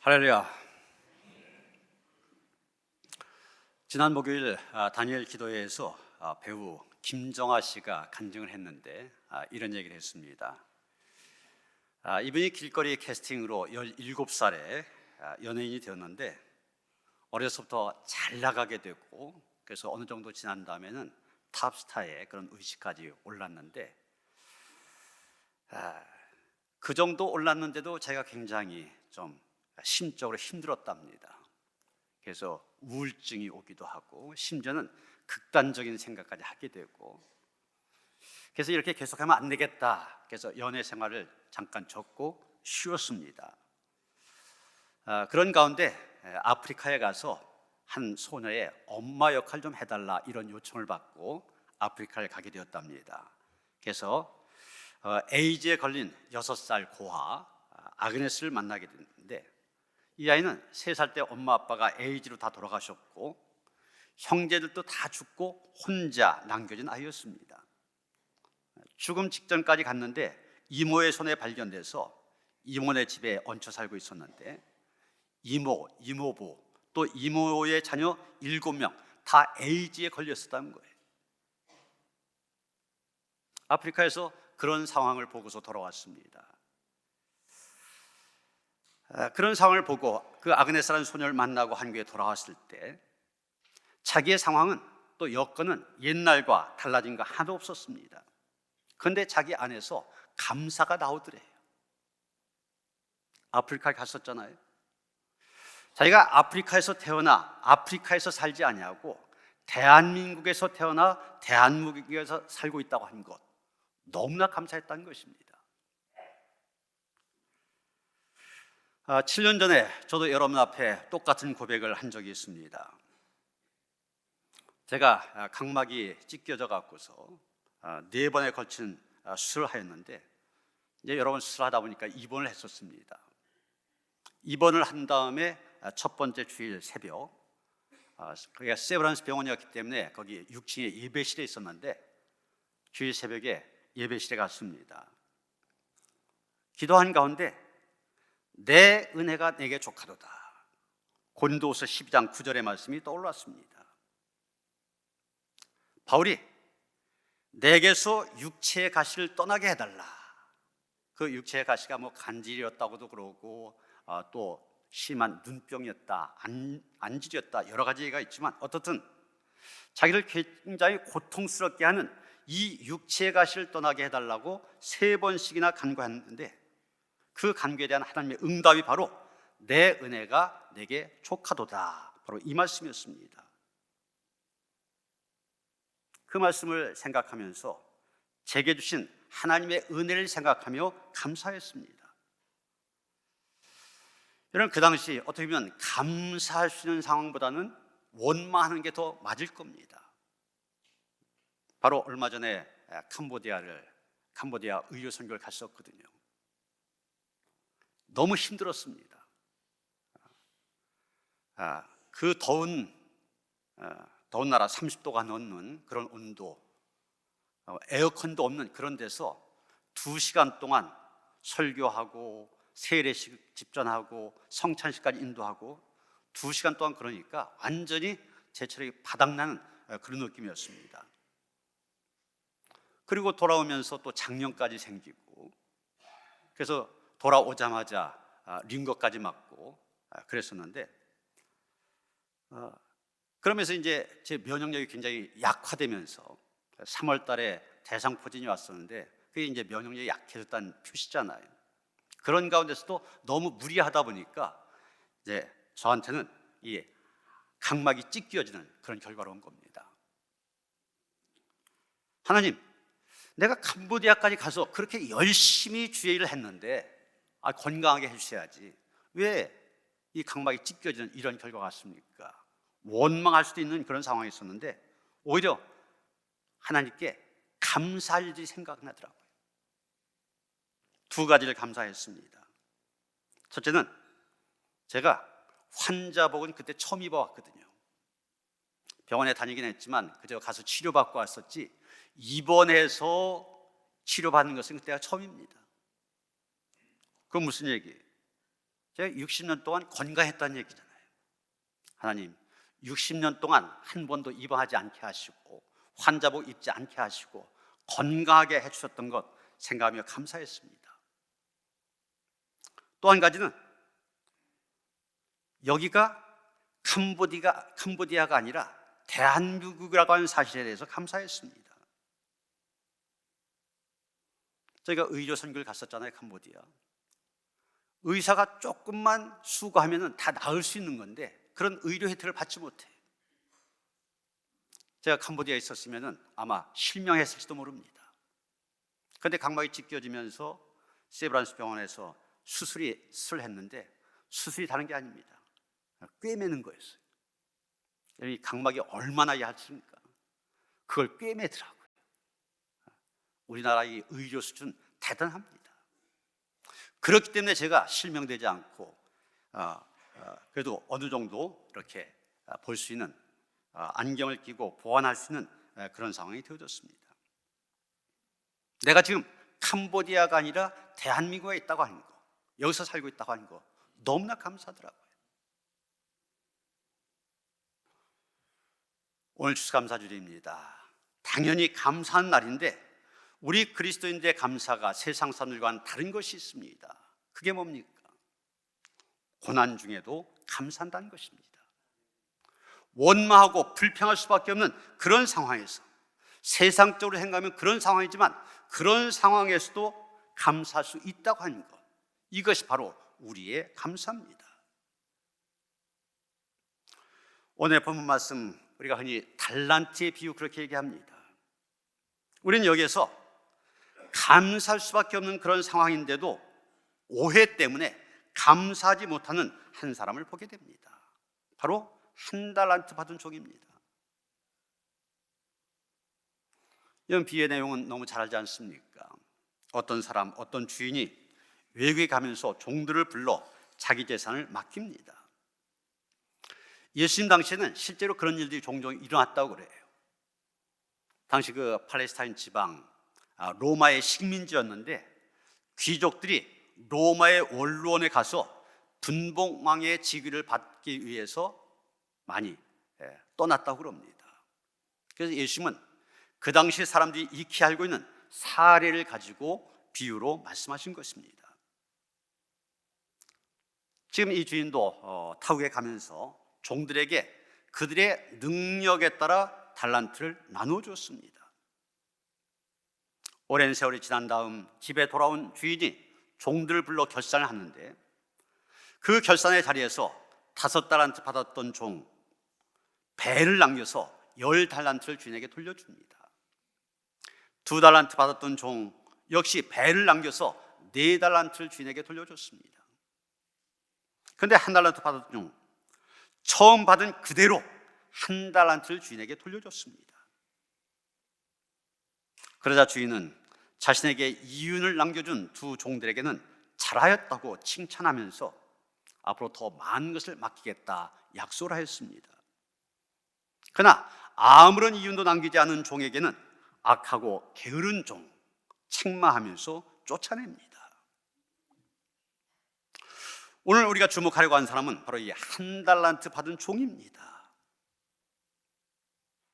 할렐루야. 지난 목요일 다니엘 기도회에서 배우 김정아 씨가 간증을 했는데 이런 얘기를 했습니다. 이분이 길거리 캐스팅으로 17살에 연예인이 되었는데 어려서부터 잘 나가게 되고 그래서 어느 정도 지난 다음에는 탑스타의 그런 위치까지 올랐는데 그 정도 올랐는데도 제가 굉장히 좀 심적으로 힘들었답니다. 그래서 우울증이 오기도 하고 심지어는 극단적인 생각까지 하게 되고 그래서 이렇게 계속하면 안 되겠다. 그래서 연애 생활을 잠깐 접고 쉬었습니다. 그런 가운데 아프리카에 가서 한 소녀의 엄마 역할 좀 해달라 이런 요청을 받고 아프리카를 가게 되었답니다. 그래서 에이즈에 걸린 6살 고아 아그네스를 만나게 됐는데 이 아이는 3살 때 엄마 아빠가 에이즈로 다 돌아가셨고 형제들도 다 죽고 혼자 남겨진 아이였습니다. 죽음 직전까지 갔는데 이모의 손에 발견돼서 이모네 집에 얹혀 살고 있었는데 이모, 이모부 또 이모의 자녀 7명 다 에이즈에 걸렸었다는 거예요. 아프리카에서 그런 상황을 보고서 돌아왔습니다. 그런 상황을 보고 그 아그네스라는 소녀를 만나고 한국에 돌아왔을 때 자기의 상황은 또 여건은 옛날과 달라진 거 하나도 없었습니다. 그런데 자기 안에서 감사가 나오더래요. 아프리카에 갔었잖아요. 자기가 아프리카에서 태어나 아프리카에서 살지 아니하고 대한민국에서 태어나 대한민국에서 살고 있다고 하는 것 너무나 감사했다는 것입니다. 7년 전에 저도 여러분 앞에 똑같은 고백을 한 적이 있습니다. 제가 각막이 찢겨져 갖고서 4번에 걸친 수술을 하였는데 이제 여러 번 수술하다 보니까 입원을 했었습니다. 입원을 한 다음에 첫 번째 주일 새벽 거기가 세브란스 병원이었기 때문에 거기 6층에 예배실에 있었는데 주일 새벽에 예배실에 갔습니다. 기도한 가운데 내 은혜가 내게 족하도다. 고린도후서 12장 9절의 말씀이 떠올랐습니다. 바울이 내게서 육체의 가시를 떠나게 해달라. 그 육체의 가시가 뭐 간질이었다고도 그러고 또 심한 눈병이었다, 안질이었다 여러 가지 얘기가 있지만 어떻든 자기를 굉장히 고통스럽게 하는 이 육체의 가시를 떠나게 해달라고 3번씩이나 간구했는데 그 간구에 대한 하나님의 응답이 바로 내 은혜가 내게 족하도다. 바로 이 말씀이었습니다. 그 말씀을 생각하면서 제게 주신 하나님의 은혜를 생각하며 감사했습니다. 여러분 그 당시 어떻게 보면 감사할 수 있는 상황보다는 원망하는 게 더 맞을 겁니다. 바로 얼마 전에 캄보디아 의료 선교를 갔었거든요. 너무 힘들었습니다. 그 더운 나라 30도가 넘는 그런 온도, 에어컨도 없는 그런 데서 2시간 동안 설교하고 세례식 집전하고 성찬식까지 인도하고 2시간 동안 그러니까 완전히 제 체력이 바닥나는 그런 느낌이었습니다. 그리고 돌아오면서 또 장염까지 생기고 그래서 돌아오자마자 링거까지 맞고 그랬었는데 그러면서 이제 제 면역력이 굉장히 약화되면서 3월 달에 대상포진이 왔었는데 그게 이제 면역력이 약해졌다는 표시잖아요. 그런 가운데서도 너무 무리하다 보니까 이제 저한테는 이 각막이 찢겨지는 그런 결과로 온 겁니다. 하나님, 내가 캄보디아까지 가서 그렇게 열심히 주의 일을 했는데 건강하게 해주셔야지 왜 이 각막이 찢겨지는 이런 결과가 왔습니까? 원망할 수도 있는 그런 상황이 있었는데 오히려 하나님께 감사할 일이 생각나더라고요. 2가지를 감사했습니다. 첫째는 제가 환자복은 그때 처음 입어왔거든요. 병원에 다니긴 했지만 그저 가서 치료받고 왔었지 입원해서 치료받는 것은 그때가 처음입니다. 그건 무슨 얘기예요? 제가 60년 동안 건강했다는 얘기잖아요. 하나님, 60년 동안 한 번도 입원하지 않게 하시고 환자복 입지 않게 하시고 건강하게 해주셨던 것 생각하며 감사했습니다. 또 한 가지는 여기가 캄보디아가 아니라 대한민국이라고 하는 사실에 대해서 감사했습니다. 저희가 의료 선교를 갔었잖아요, 캄보디아. 의사가 조금만 수고하면 다 나을 수 있는 건데 그런 의료 혜택을 받지 못해. 제가 캄보디아에 있었으면 아마 실명했을지도 모릅니다. 그런데 각막이 찢겨지면서 세브란스 병원에서 수술을 했는데 수술이 다른 게 아닙니다. 꿰매는 거였어요. 이 각막이 얼마나 얇습니까? 그걸 꿰매더라고요. 우리나라의 의료 수준 대단합니다. 그렇기 때문에 제가 실명되지 않고 그래도 어느 정도 이렇게 볼 수 있는 안경을 끼고 보완할 수 있는 그런 상황이 되어졌습니다. 내가 지금 캄보디아가 아니라 대한민국에 있다고 하는 거, 여기서 살고 있다고 하는 거 너무나 감사하더라고요. 오늘 추수감사주일입니다. 당연히 감사한 날인데 우리 그리스도인들의 감사가 세상 사람들과는 다른 것이 있습니다. 그게 뭡니까? 고난 중에도 감사한다는 것입니다. 원망하고 불평할 수밖에 없는 그런 상황에서, 세상적으로 생각하면 그런 상황이지만 그런 상황에서도 감사할 수 있다고 하는 것, 이것이 바로 우리의 감사입니다. 오늘 본문 말씀, 우리가 흔히 달란트의 비유 그렇게 얘기합니다. 우리는 여기에서 감사할 수밖에 없는 그런 상황인데도 오해 때문에 감사하지 못하는 한 사람을 보게 됩니다. 바로 한 달란트 받은 종입니다. 이런 비유의 내용은 너무 잘 알지 않습니까? 어떤 사람, 어떤 주인이 외국에 가면서 종들을 불러 자기 재산을 맡깁니다. 예수님 당시에는 실제로 그런 일들이 종종 일어났다고 그래요. 당시 그 팔레스타인 지방 로마의 식민지였는데 귀족들이 로마의 원로원에 가서 분봉왕의 직위를 받기 위해서 많이 떠났다고 그럽니다. 그래서 예수님은 그 당시 사람들이 익히 알고 있는 사례를 가지고 비유로 말씀하신 것입니다. 지금 이 주인도 타국에 가면서 종들에게 그들의 능력에 따라 달란트를 나누어 줬습니다. 오랜 세월이 지난 다음 집에 돌아온 주인이 종들을 불러 결산을 하는데 그 결산의 자리에서 5달란트 받았던 종 배를 남겨서 10달란트를 주인에게 돌려줍니다. 2달란트 받았던 종 역시 배를 남겨서 4달란트를 주인에게 돌려줬습니다. 그런데 1달란트 받았던 종 처음 받은 그대로 1달란트를 주인에게 돌려줬습니다. 그러자 주인은 자신에게 이윤을 남겨준 두 종들에게는 잘하였다고 칭찬하면서 앞으로 더 많은 것을 맡기겠다 약속을 하였습니다. 그러나 아무런 이윤도 남기지 않은 종에게는 악하고 게으른 종, 책망하면서 쫓아냅니다. 오늘 우리가 주목하려고 하는 사람은 바로 이 1달란트 받은 종입니다.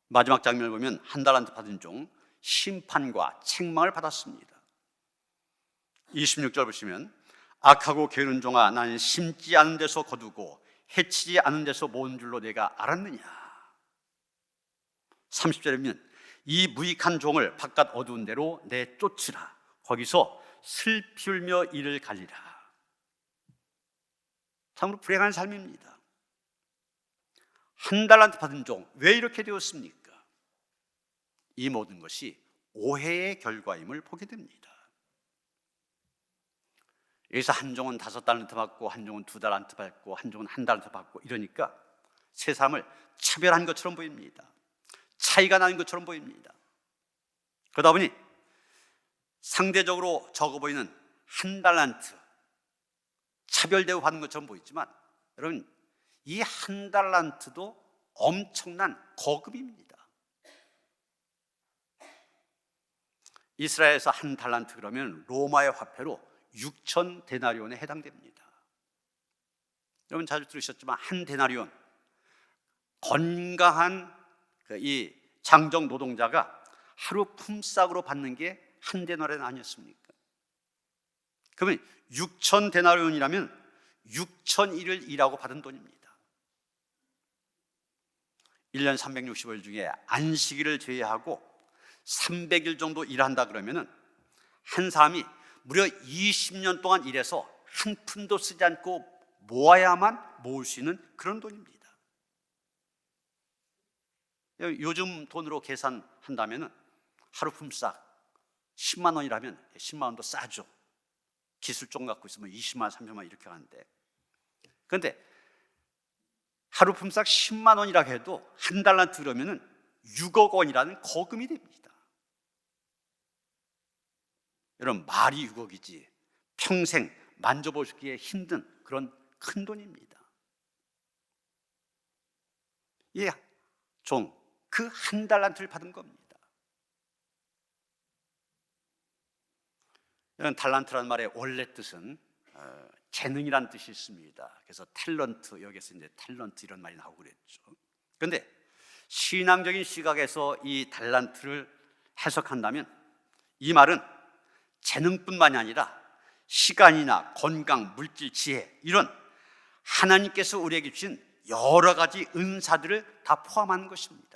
마지막 장면을 보면 1달란트 받은 종 심판과 책망을 받았습니다. 26절 보시면 악하고 게으른 종아, 나는 심지 않은 데서 거두고 해치지 않은 데서 모은 줄로 내가 알았느냐. 30절에 보면 이 무익한 종을 바깥 어두운 데로 내쫓으라. 거기서 슬피 울며 이를 갈리라. 참으로 불행한 삶입니다. 1달란트 받은 종, 왜 이렇게 되었습니까? 이 모든 것이 오해의 결과임을 보게 됩니다. 여기서 한 종은 5달란트 받고 한 종은 2달란트 받고 한 종은 1달란트 받고 이러니까 세 사람을 차별한 것처럼 보입니다. 차이가 나는 것처럼 보입니다. 그러다 보니 상대적으로 적어 보이는 1달란트, 차별 대우받는 것처럼 보이지만 여러분, 이 1달란트도 엄청난 거금입니다. 이스라엘에서 1달란트 그러면 로마의 화폐로 6,000 데나리온에 해당됩니다. 여러분 자주 들으셨지만 한 데나리온, 건강한 이 장정 노동자가 하루 품삯으로 받는 게 한 데나리온 아니었습니까? 그러면 6천 데나리온이라면 6,000일을 일하고 받은 돈입니다. 1년 365일 중에 안식일을 제외하고 300일 정도 일한다 그러면은 한 사람이 무려 20년 동안 일해서 한 푼도 쓰지 않고 모아야만 모을 수 있는 그런 돈입니다. 요즘 돈으로 계산한다면 하루 품삯 10만 원이라면 10만 원도 싸죠. 기술종 갖고 있으면 20만 원, 30만 원 이렇게 하는데, 그런데 하루 품삯 10만 원이라고 해도 한 달란트 그러면은 6억 원이라는 거금이 됩니다. 여러분, 말이 6억이지 평생 만져보기에 힘든 그런 큰 돈입니다. 이 종, 그 한 달란트를 받은 겁니다. 이런 달란트라는 말의 원래 뜻은 재능이란 뜻이 있습니다. 그래서 탤런트, 여기서 이제 탤런트 이런 말이 나오고 그랬죠. 그런데 신앙적인 시각에서 이 달란트를 해석한다면 이 말은 재능뿐만이 아니라 시간이나 건강, 물질, 지혜, 이런 하나님께서 우리에게 주신 여러 가지 은사들을 다 포함하는 것입니다.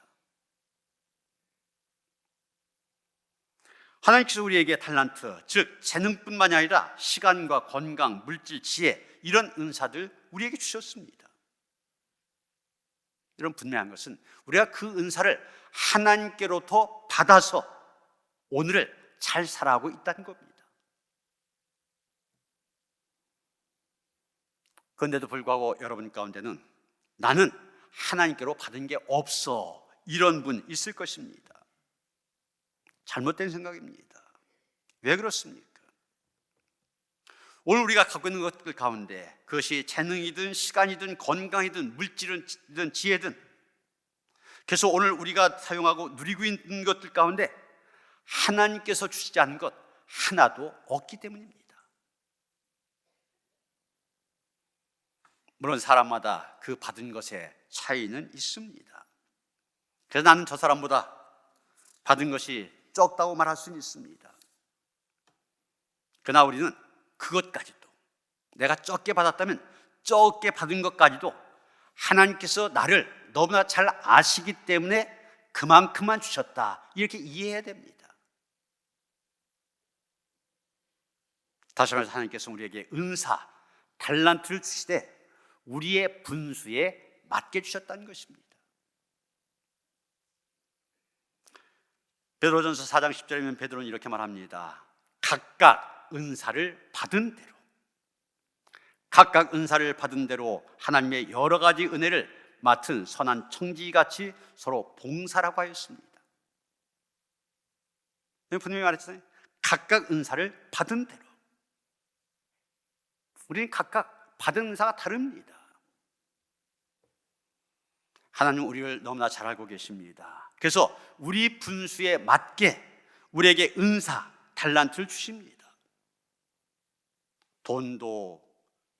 하나님께서 우리에게 달란트, 즉 재능뿐만이 아니라 시간과 건강, 물질, 지혜, 이런 은사들 우리에게 주셨습니다. 이런 분명한 것은 우리가 그 은사를 하나님께로부터 받아서 오늘을 잘 살아가고 있다는 겁니다. 그런데도 불구하고 여러분 가운데는 나는 하나님께로 받은 게 없어, 이런 분 있을 것입니다. 잘못된 생각입니다. 왜 그렇습니까? 오늘 우리가 갖고 있는 것들 가운데, 그것이 재능이든 시간이든 건강이든 물질이든 지혜든, 그래서 오늘 우리가 사용하고 누리고 있는 것들 가운데 하나님께서 주시지 않은 것 하나도 없기 때문입니다. 물론 사람마다 그 받은 것에 차이는 있습니다. 그래서 나는 저 사람보다 받은 것이 적다고 말할 수는 있습니다. 그러나 우리는 그것까지도, 내가 적게 받았다면 적게 받은 것까지도 하나님께서 나를 너무나 잘 아시기 때문에 그만큼만 주셨다, 이렇게 이해해야 됩니다. 다시 말해서 하나님께서 우리에게 은사, 달란트를 주시되 우리의 분수에 맞게 주셨다는 것입니다. 베드로전서 4장 10절이면 베드로는 이렇게 말합니다. 각각 은사를 받은 대로, 각각 은사를 받은 대로 하나님의 여러 가지 은혜를 맡은 선한 청지기같이 서로 봉사라고 하였습니다. 분명히 말했잖아요. 각각 은사를 받은 대로. 우리는 각각 받은 은사가 다릅니다. 하나님은 우리를 너무나 잘 알고 계십니다. 그래서 우리 분수에 맞게 우리에게 은사, 달란트를 주십니다. 돈도,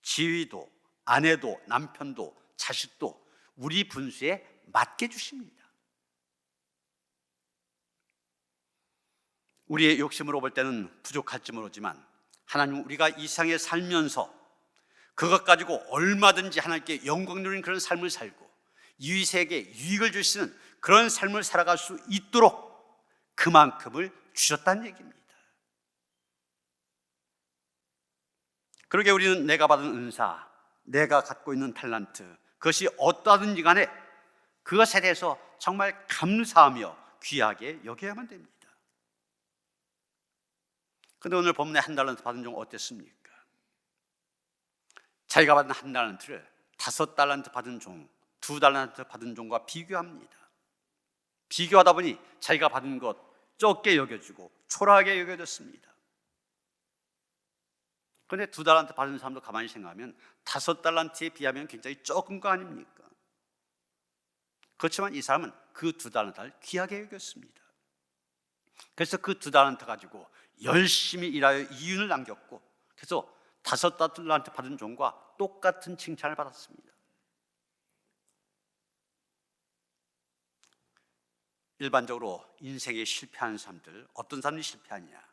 지위도, 아내도, 남편도, 자식도 우리 분수에 맞게 주십니다. 우리의 욕심으로 볼 때는 부족할지 모르지만 하나님은 우리가 이 세상에 살면서 그것 가지고 얼마든지 하나님께 영광 누리는 그런 삶을 살고 이웃에게 유익을 주시는 그런 삶을 살아갈 수 있도록 그만큼을 주셨다는 얘기입니다. 그러게 우리는 내가 받은 은사, 내가 갖고 있는 달란트, 그것이 어떠하든지 간에 그것에 대해서 정말 감사하며 귀하게 여겨야만 됩니다. 그런데 오늘 본문에 한 달란트 받은 종 어땠습니까? 자기가 받은 한 달란트를 5달란트 받은 종, 2달란트 받은 종과 비교합니다. 비교하다 보니 자기가 받은 것 적게 여겨지고 초라하게 여겨졌습니다. 그런데 2달란트 받은 사람도 가만히 생각하면 5달란트에 비하면 굉장히 적은 거 아닙니까? 그렇지만 이 사람은 그 2달란트를 귀하게 여겼습니다. 그래서 그 2달란트 가지고 열심히 일하여 이윤을 남겼고, 그래서 5달란트 받은 종과 똑같은 칭찬을 받았습니다. 일반적으로 인생에 실패하는 사람들, 어떤 사람이 실패하냐?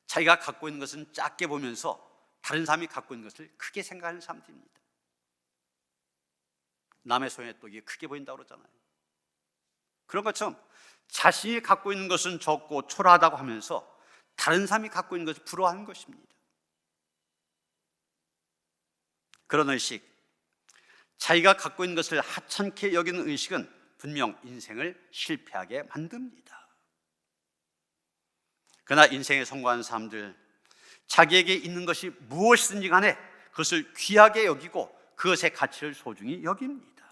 자기가 갖고 있는 것은 작게 보면서 다른 사람이 갖고 있는 것을 크게 생각하는 사람들입니다. 남의 손에 떡이 크게 보인다고 그러잖아요. 그런 것처럼 자신이 갖고 있는 것은 적고 초라하다고 하면서 다른 사람이 갖고 있는 것을 부러워하는 것입니다. 그런 의식, 자기가 갖고 있는 것을 하찮게 여기는 의식은 분명 인생을 실패하게 만듭니다. 그러나 인생에 성공한 사람들, 자기에게 있는 것이 무엇이든지 간에 그것을 귀하게 여기고 그것의 가치를 소중히 여깁니다.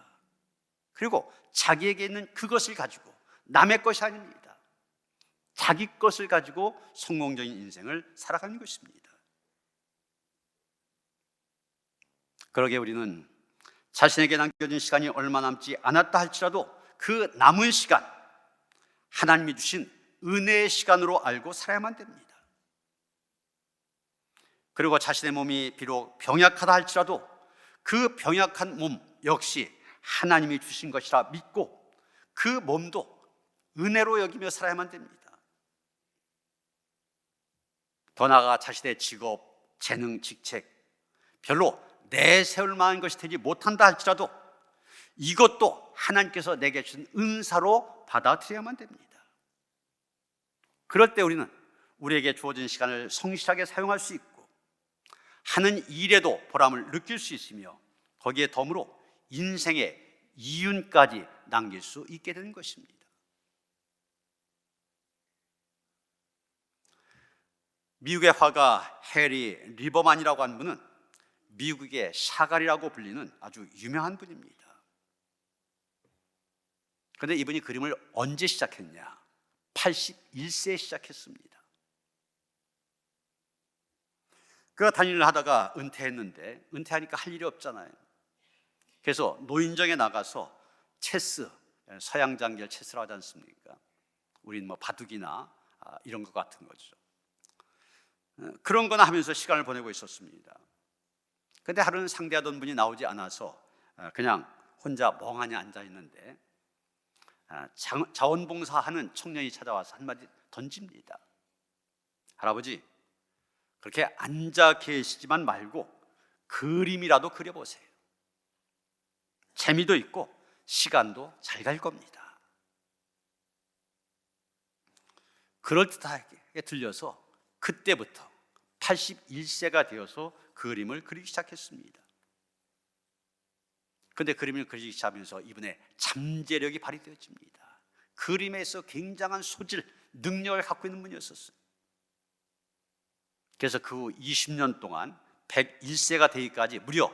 그리고 자기에게 있는 그것을 가지고, 남의 것이 아닙니다, 자기 것을 가지고 성공적인 인생을 살아가는 것입니다. 그러게 우리는 자신에게 남겨진 시간이 얼마 남지 않았다 할지라도 그 남은 시간, 하나님이 주신 은혜의 시간으로 알고 살아야만 됩니다. 그리고 자신의 몸이 비록 병약하다 할지라도 그 병약한 몸 역시 하나님이 주신 것이라 믿고 그 몸도 은혜로 여기며 살아야만 됩니다. 더 나아가 자신의 직업, 재능, 직책 별로 내세울 만한 것이 되지 못한다 할지라도 이것도 하나님께서 내게 주신 은사로 받아들여야만 됩니다. 그럴 때 우리는 우리에게 주어진 시간을 성실하게 사용할 수 있고 하는 일에도 보람을 느낄 수 있으며 거기에 덤으로 인생의 이윤까지 남길 수 있게 되는 것입니다. 미국의 화가 해리 리버만이라고 하는 분은 미국의 샤갈이라고 불리는 아주 유명한 분입니다. 그런데 이분이 그림을 언제 시작했냐? 81세에 시작했습니다. 그가 단일을 하다가 은퇴했는데 은퇴하니까 할 일이 없잖아요. 그래서 노인정에 나가서 체스, 서양 장기를 체스라고 하지 않습니까? 우리는 뭐 바둑이나 이런 것 같은 거죠. 그런 거나 하면서 시간을 보내고 있었습니다. 그런데 하루는 상대하던 분이 나오지 않아서 그냥 혼자 멍하니 앉아 있는데 자원봉사하는 청년이 찾아와서 한마디 던집니다. 할아버지, 그렇게 앉아 계시지만 말고 그림이라도 그려보세요. 재미도 있고 시간도 잘 갈 겁니다. 그럴듯하게 들려서 그때부터 81세가 되어서 그림을 그리기 시작했습니다. 그런데 그림을 그리기 시작하면서 이분의 잠재력이 발휘되어집니다. 그림에서 굉장한 소질, 능력을 갖고 있는 분이었었어요. 그래서 그 후 20년 동안 101세가 되기까지 무려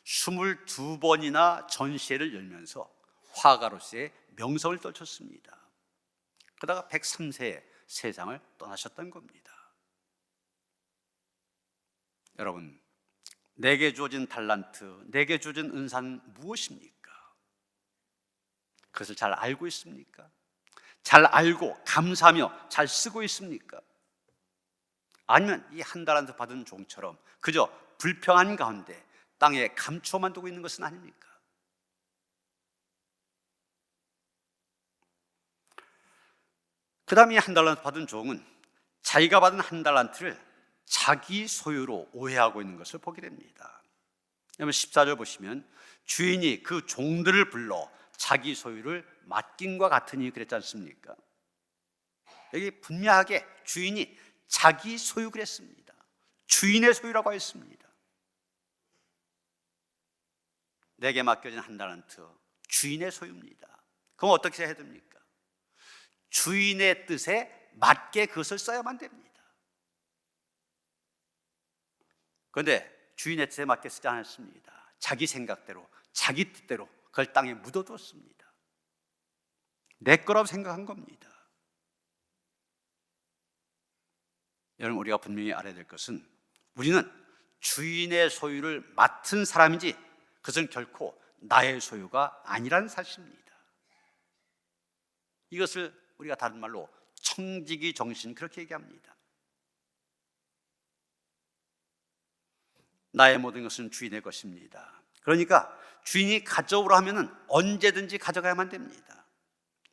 22번이나 전시회를 열면서 화가로서의 명성을 떨쳤습니다. 그러다가 103세에 세상을 떠나셨던 겁니다. 여러분, 내게 주어진 달란트, 내게 주어진 은사는 무엇입니까? 그것을 잘 알고 있습니까? 잘 알고 감사하며 잘 쓰고 있습니까? 아니면 이 한 달란트 받은 종처럼 그저 불평한 가운데 땅에 감춰만 두고 있는 것은 아닙니까? 그 다음에 한 달란트 받은 종은 자기가 받은 한 달란트를 자기 소유로 오해하고 있는 것을 보게 됩니다. 여러분 14절 보시면 주인이 그 종들을 불러 자기 소유를 맡김과 같으니 그랬지 않습니까? 여기 분명하게 주인이 자기 소유 그랬습니다. 주인의 소유라고 했습니다. 내게 맡겨진 한 달란트 주인의 소유입니다. 그럼 어떻게 해야 됩니까? 주인의 뜻에 맞게 그것을 써야만 됩니다. 그런데 주인의 뜻에 맞게 쓰지 않았습니다. 자기 생각대로, 자기 뜻대로 그걸 땅에 묻어두었습니다. 내 거라고 생각한 겁니다. 여러분, 우리가 분명히 알아야 될 것은 우리는 주인의 소유를 맡은 사람이지 그것은 결코 나의 소유가 아니라는 사실입니다. 이것을 우리가 다른 말로 청지기 정신 그렇게 얘기합니다. 나의 모든 것은 주인의 것입니다. 그러니까 주인이 가져오라 하면은 언제든지 가져가야만 됩니다.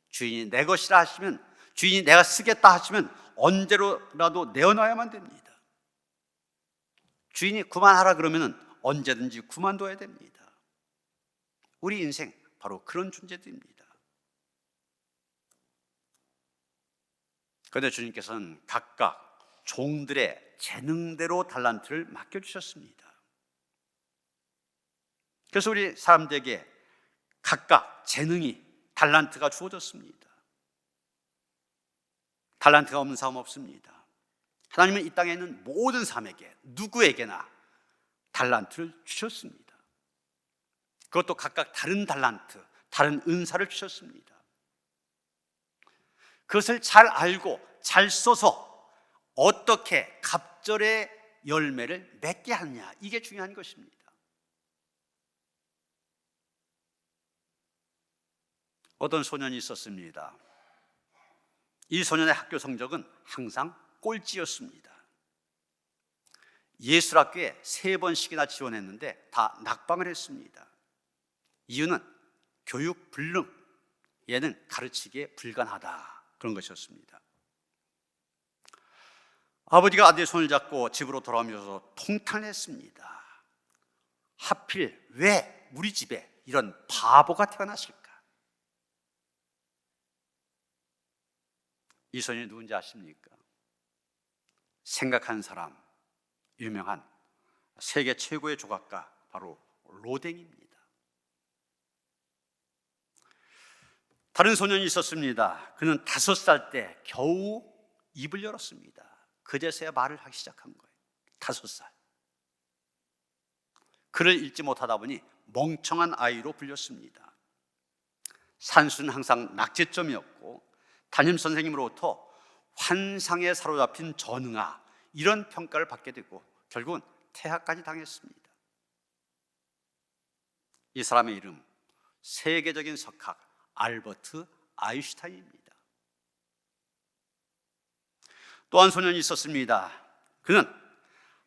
주인이 내 것이라 하시면, 주인이 내가 쓰겠다 하시면 언제로라도 내어놔야만 됩니다. 주인이 그만하라 그러면은 언제든지 그만둬야 됩니다. 우리 인생 바로 그런 존재들입니다. 그런데 주님께서는 각각 종들의 재능대로 달란트를 맡겨주셨습니다. 그래서 우리 사람들에게 각각 재능이, 달란트가 주어졌습니다. 달란트가 없는 사람 없습니다. 하나님은 이 땅에 있는 모든 사람에게, 누구에게나 달란트를 주셨습니다. 그것도 각각 다른 달란트, 다른 은사를 주셨습니다. 그것을 잘 알고 잘 써서 어떻게 갑절의 열매를 맺게 하느냐, 이게 중요한 것입니다. 어떤 소년이 있었습니다. 이 소년의 학교 성적은 항상 꼴찌였습니다. 예술학교에 3번씩이나 지원했는데 다 낙방을 했습니다. 이유는 교육 불능, 얘는 가르치기에 불가능하다, 그런 것이었습니다. 아버지가 아들의 손을 잡고 집으로 돌아오면서 통탄했습니다. 하필 왜 우리 집에 이런 바보가 태어났을까? 이 소년이 누군지 아십니까? 생각하는 사람, 유명한 세계 최고의 조각가, 바로 로댕입니다. 다른 소년이 있었습니다. 그는 5살 때 겨우 입을 열었습니다. 그제서야 말을 하기 시작한 거예요. 5살. 글을 읽지 못하다 보니 멍청한 아이로 불렸습니다. 산수는 항상 낙제점이었고 담임 선생님으로부터 환상에 사로잡힌 전응아, 이런 평가를 받게 되고 결국은 퇴학까지 당했습니다. 이 사람의 이름, 세계적인 석학 알버트 아인슈타인입니다. 또 한 소년이 있었습니다. 그는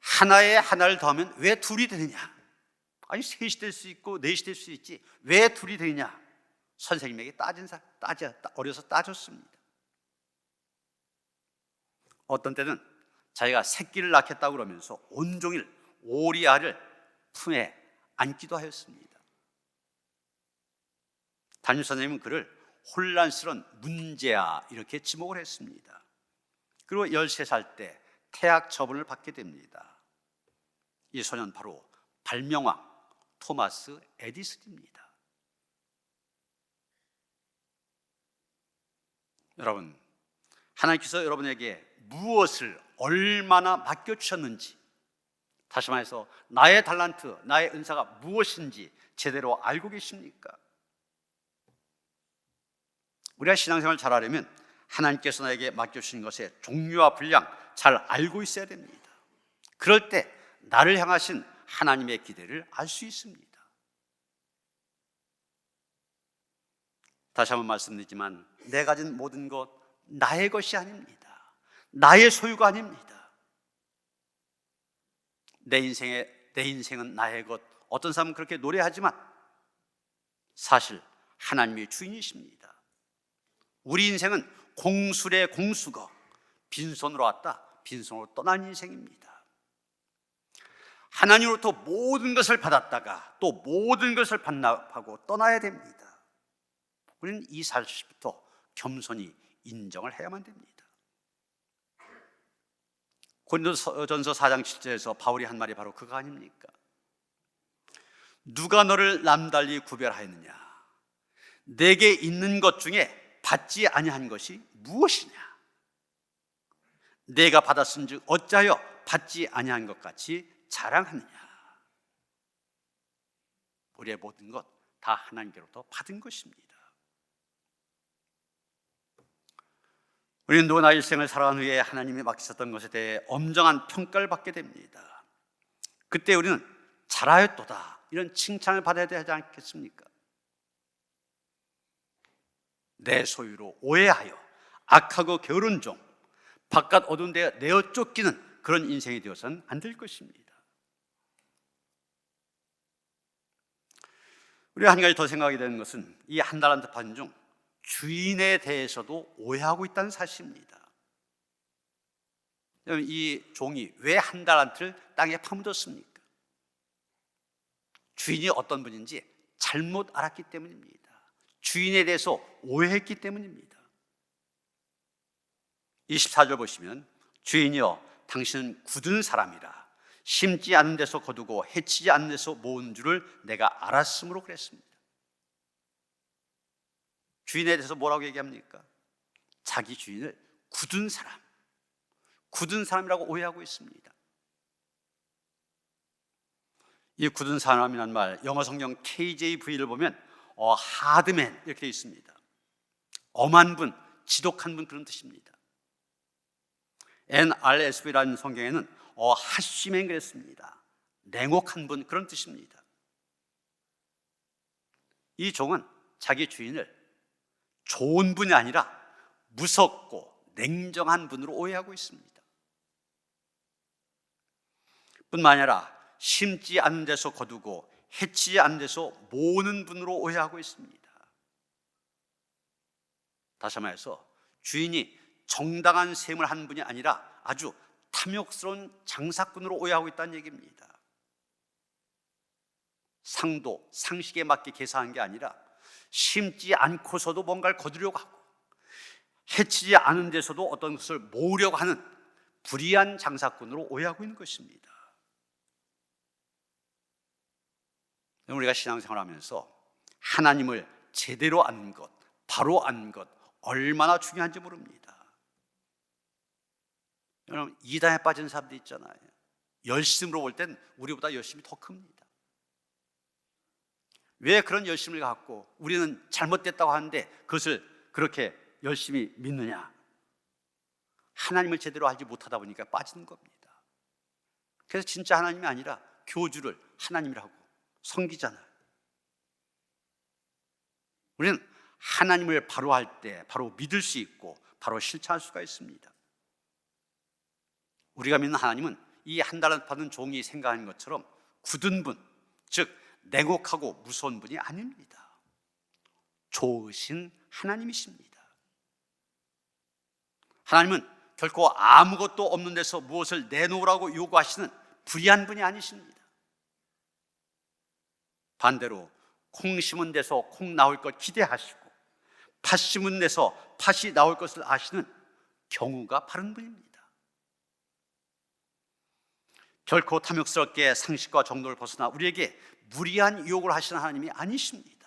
하나에 하나를 더하면 왜 둘이 되느냐? 아니, 셋이 될 수 있고 넷이 될 수 있지 왜 둘이 되느냐? 선생님에게 어려서 따졌습니다. 어떤 때는 자기가 새끼를 낳겠다고 그러면서 온종일 오리알을 품에 안기도 하였습니다. 담임 선생님은 그를 혼란스러운 문제야, 이렇게 지목을 했습니다. 그리고 13살 때 퇴학 처분을 받게 됩니다. 이 소년 바로 발명왕 토마스 에디슨입니다. 여러분, 하나님께서 여러분에게 무엇을 얼마나 맡겨주셨는지, 다시 말해서 나의 달란트, 나의 은사가 무엇인지 제대로 알고 계십니까? 우리가 신앙생활을 잘하려면 하나님께서 나에게 맡겨주신 것의 종류와 분량 잘 알고 있어야 됩니다. 그럴 때 나를 향하신 하나님의 기대를 알 수 있습니다. 다시 한번 말씀드리지만 내가 가진 모든 것 나의 것이 아닙니다. 나의 소유가 아닙니다. 내 인생은 나의 것. 어떤 사람은 그렇게 노래하지만 사실 하나님이 주인이십니다. 우리 인생은 공술의 공수거, 빈손으로 왔다 빈손으로 떠난 인생입니다. 하나님으로부터 모든 것을 받았다가 또 모든 것을 반납하고 떠나야 됩니다. 우리는 이 사실부터 겸손히 인정을 해야만 됩니다. 고린도전서 4장 7절에서 바울이 한 말이 바로 그거 아닙니까? 누가 너를 남달리 구별하였느냐? 내게 있는 것 중에 받지 아니한 것이 무엇이냐? 내가 받았은즉 어찌하여 받지 아니한 것 같이 자랑하느냐? 우리의 모든 것 다 하나님께로부터 받은 것입니다. 우리는 누구나 일생을 살아간 후에 하나님이 맡기셨던 것에 대해 엄정한 평가를 받게 됩니다. 그때 우리는 잘하였도다, 이런 칭찬을 받아야 되지 않겠습니까? 내 소유로 오해하여 악하고 게으른 종, 바깥 어두운 데 내어 쫓기는 그런 인생이 되어서는 안 될 것입니다. 우리가 한 가지 더 생각하게 되는 것은 이 한 달란트 받은 중 주인에 대해서도 오해하고 있다는 사실입니다. 이 종이 왜 한 달란트를 땅에 파묻었습니까? 주인이 어떤 분인지 잘못 알았기 때문입니다. 주인에 대해서 오해했기 때문입니다. 24절 보시면 주인이여 당신은 굳은 사람이라 심지 않은 데서 거두고 해치지 않는 데서 모은 줄을 내가 알았으므로 그랬습니다. 주인에 대해서 뭐라고 얘기합니까? 자기 주인을 굳은 사람, 굳은 사람이라고 오해하고 있습니다. 이 굳은 사람이라는 말, 영어 성경 KJV를 보면 하드맨 이렇게 되어 있습니다. 엄한 분, 지독한 분, 그런 뜻입니다. NRSV라는 성경에는 하쉬맨 그랬습니다. 냉혹한 분, 그런 뜻입니다. 이 종은 자기 주인을 좋은 분이 아니라 무섭고 냉정한 분으로 오해하고 있습니다. 뿐만 아니라 심지 않은 데서 거두고 해치지 않은 데서 모으는 분으로 오해하고 있습니다. 다시 말해서 주인이 정당한 셈을 한 분이 아니라 아주 탐욕스러운 장사꾼으로 오해하고 있다는 얘기입니다. 상도, 상식에 맞게 계산한 게 아니라 심지 않고서도 뭔가를 거두려고 하고 해치지 않은 데서도 어떤 것을 모으려고 하는 불의한 장사꾼으로 오해하고 있는 것입니다. 우리가 신앙생활을 하면서 하나님을 제대로 아는 것, 바로 아는 것 얼마나 중요한지 모릅니다. 여러분, 이단에 빠진 사람들 있잖아요. 열심으로 볼 땐 우리보다 열심이 더 큽니다. 왜 그런 열심을 갖고 우리는 잘못됐다고 하는데 그것을 그렇게 열심히 믿느냐? 하나님을 제대로 알지 못하다 보니까 빠지는 겁니다. 그래서 진짜 하나님이 아니라 교주를 하나님이라고 섬기잖아요. 우리는 하나님을 바로 할 때 바로 믿을 수 있고 바로 실천할 수가 있습니다. 우리가 믿는 하나님은 이 한 달란트 받은 종이 생각하는 것처럼 굳은 분, 즉 냉혹하고 무서운 분이 아닙니다. 좋으신 하나님이십니다. 하나님은 결코 아무것도 없는 데서 무엇을 내놓으라고 요구하시는 불의한 분이 아니십니다. 반대로 콩 심은 데서 콩 나올 것 기대하시고 팥 심은 데서 팥이 나올 것을 아시는 경우가 바른 분입니다. 결코 탐욕스럽게 상식과 정도를 벗어나 우리에게 무리한 유혹을 하시는 하나님이 아니십니다.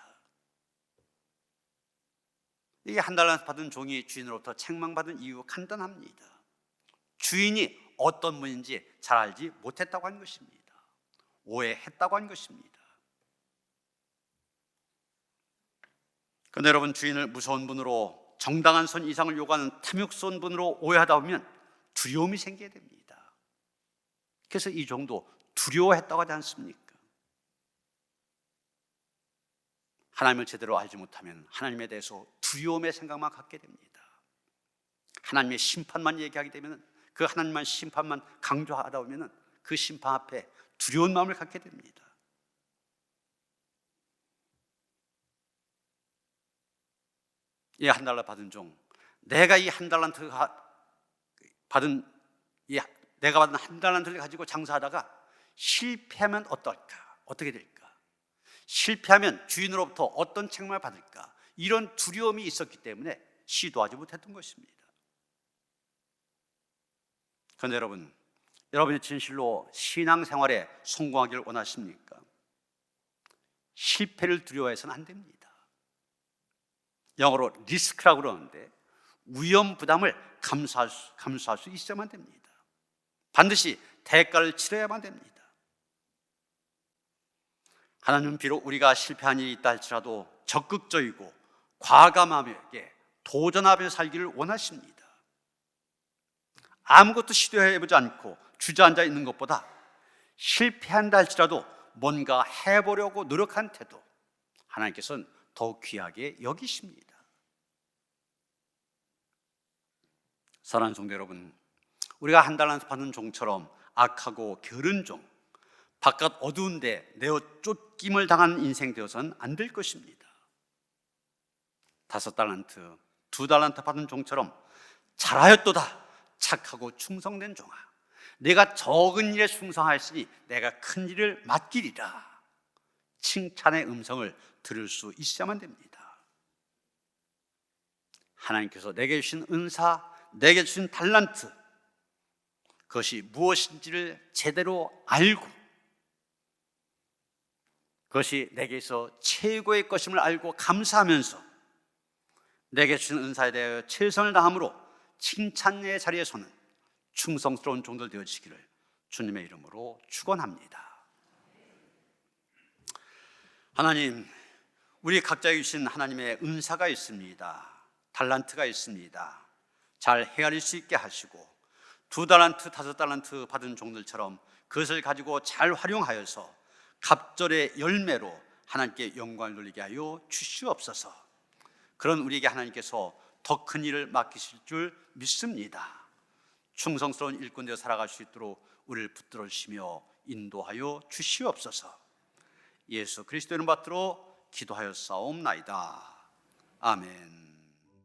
이 한 달란트 받은 종이 주인으로부터 책망받은 이유 간단합니다. 주인이 어떤 분인지 잘 알지 못했다고 하는 것입니다. 오해했다고 하는 것입니다. 그런데 여러분, 주인을 무서운 분으로 정당한 선 이상을 요구하는 탐욕스러운 분으로 오해하다 보면 두려움이 생기게 됩니다. 그래서 이 종도 두려워했다고 하지 않습니까? 하나님을 제대로 알지 못하면 하나님에 대해서 두려움의 생각만 갖게 됩니다. 하나님의 심판만 얘기하게 되면 그 하나님만 심판만 강조하다 보면 그 심판 앞에 두려운 마음을 갖게 됩니다. 이 한 달러 받은 종, 내가 이 한 달란트 받은 내가 받은 한 달란트를 가지고 장사하다가 실패하면 어떨까? 어떻게 될까? 실패하면 주인으로부터 어떤 책망을 받을까? 이런 두려움이 있었기 때문에 시도하지 못했던 것입니다. 그런데 여러분이 진실로 신앙생활에 성공하기를 원하십니까? 실패를 두려워해서는 안 됩니다. 영어로 리스크라고 그러는데 위험 부담을 감수할 수 있어야만 됩니다. 반드시 대가를 치러야만 됩니다. 하나님은 비록 우리가 실패한 일이 있다 할지라도 적극적이고 과감하게 도전하며 살기를 원하십니다. 아무것도 시도해보지 않고 주저앉아 있는 것보다 실패한다 할지라도 뭔가 해보려고 노력한 태도, 하나님께서는 더욱 귀하게 여기십니다. 사랑하는 성도 여러분, 우리가 한 달란트 받은 종처럼 악하고 게으른 종, 바깥 어두운데 내어 쫓김을 당하는 인생 되어서는 안 될 것입니다. 5달란트, 2달란트 받은 종처럼 잘하였도다 착하고 충성된 종아, 내가 적은 일에 충성하였으니 내가 큰 일을 맡기리라. 칭찬의 음성을 들을 수 있어야만 됩니다. 하나님께서 내게 주신 은사, 내게 주신 달란트, 그것이 무엇인지를 제대로 알고 그것이 내게서 최고의 것임을 알고 감사하면서 내게 주신 은사에 대하여 최선을 다함으로 칭찬의 자리에서는 충성스러운 종들 되어지기를 주님의 이름으로 축원합니다. 하나님, 우리 각자에게 주신 하나님의 은사가 있습니다. 달란트가 있습니다. 잘 헤아릴 수 있게 하시고 2달란트, 5달란트 받은 종들처럼 그것을 가지고 잘 활용하여서 갑절의 열매로 하나님께 영광을 돌리게 하여 주시옵소서. 그런 우리에게 하나님께서 더 큰 일을 맡기실 줄 믿습니다. 충성스러운 일꾼 되어 살아갈 수 있도록 우리를 붙들어 주시며 인도하여 주시옵소서. 예수 그리스도 이름 받들어 기도하여 싸움나이다. 아멘.